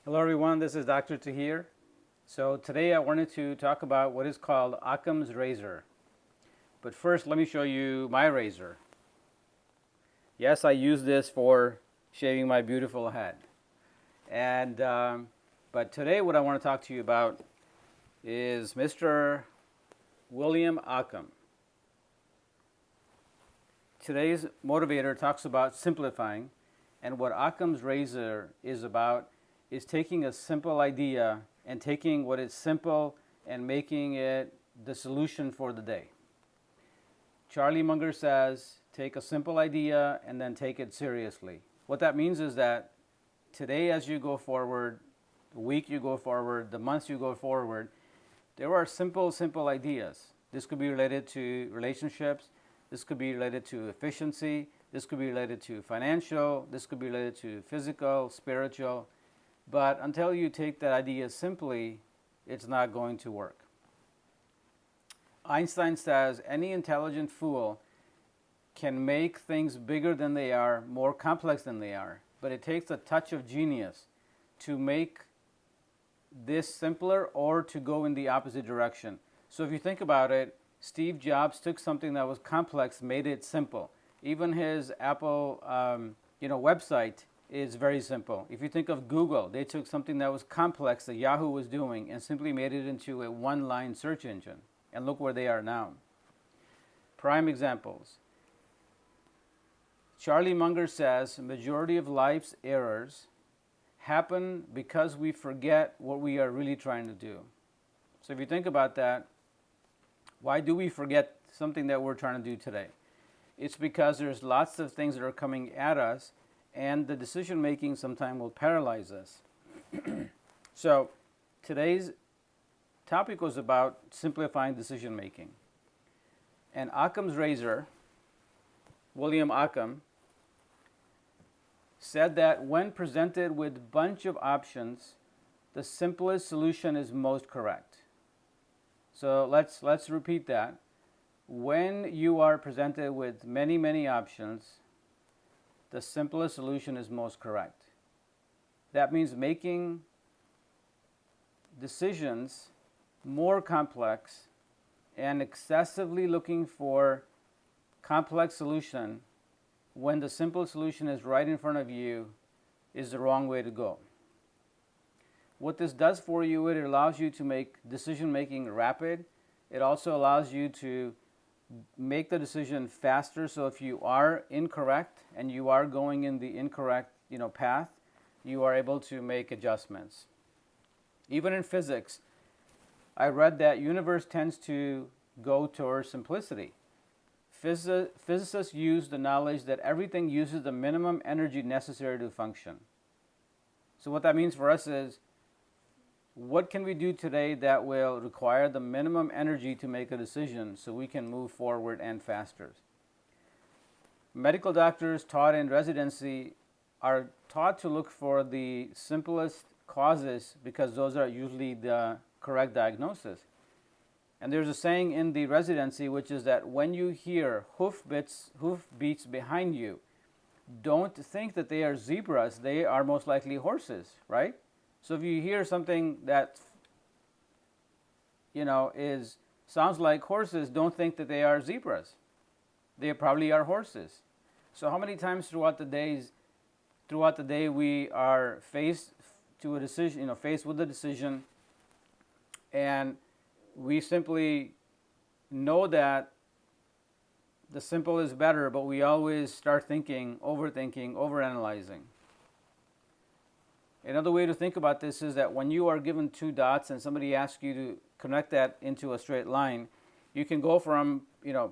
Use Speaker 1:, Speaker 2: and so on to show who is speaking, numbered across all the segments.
Speaker 1: Hello everyone, this is Dr. Tahir. So today I wanted to talk about what is called Occam's razor. But first let me show you my razor. Yes, I use this for shaving my beautiful head. But today what I want to talk to you about is Mr. William Occam. Today's motivator talks about simplifying, and what Occam's razor is about is taking a simple idea and taking what is simple and making it the solution for the day. Charlie Munger says, take a simple idea and then take it seriously. What that means is that today as you go forward, the week you go forward, the months you go forward, there are simple ideas. This could be related to relationships. This could be related to efficiency. This could be related to financial. This could be related to physical, spiritual. But until you take that idea simply, it's not going to work. Einstein says any intelligent fool can make things bigger than they are, more complex than they are. But it takes a touch of genius to make this simpler or to go in the opposite direction. So if you think about it, Steve Jobs took something that was complex, made it simple. Even his Apple website is very simple. If you think of Google, they took something that was complex that Yahoo was doing and simply made it into a one-line search engine. And look where they are now. Prime examples. Charlie Munger says the majority of life's errors happen because we forget what we are really trying to do. So if you think about that, why do we forget something that we're trying to do today? It's because there's lots of things that are coming at us, and the decision making sometimes will paralyze us. So today's topic was about simplifying decision making. And Occam's razor, William Occam, said that when presented with a bunch of options, the simplest solution is most correct. So let's repeat that. When you are presented with many options, the simplest solution is most correct. That means making decisions more complex and excessively looking for complex solution when the simple solution is right in front of you is the wrong way to go. What this does for you, it allows you to make decision making rapid. It also allows you to make the decision faster. So if you are incorrect and you are going in the incorrect path, you are able to make adjustments. Even in physics, I read that universe tends to go towards simplicity. Physicists use the knowledge that everything uses the minimum energy necessary to function. So what that means for us is, what can we do today that will require the minimum energy to make a decision so we can move forward and faster? Medical doctors taught in residency are taught to look for the simplest causes because those are usually the correct diagnosis. And there's a saying in the residency which is that when you hear hoof beats behind you, don't think that they are zebras, they are most likely horses, right? So if you hear something that sounds like horses, don't think that they are zebras. They probably are horses. So how many times throughout the day we are faced to a decision, faced with a decision, and we simply know that the simple is better, but we always start thinking, overthinking, overanalyzing. Another way to think about this is that when you are given two dots and somebody asks you to connect that into a straight line, you can go from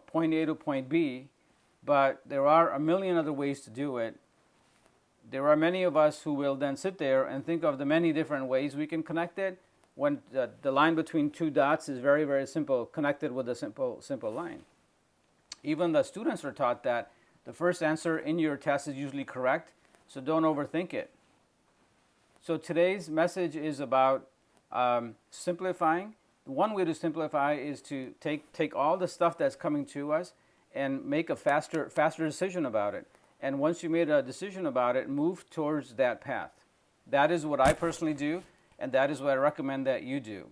Speaker 1: point A to point B, but there are a million other ways to do it. There are many of us who will then sit there and think of the many different ways we can connect it when the line between two dots is very simple, connected with a simple line. Even the students are taught that the first answer in your test is usually correct, so don't overthink it. So today's message is about simplifying. One way to simplify is to take all the stuff that's coming to us and make a faster decision about it. And once you made a decision about it, move towards that path. That is what I personally do, and that is what I recommend that you do.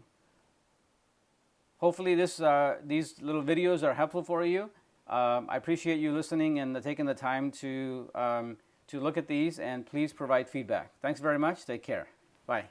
Speaker 1: Hopefully these little videos are helpful for you. I appreciate you listening and taking the time to look at these, and please provide feedback. Thanks very much. Take care. Bye.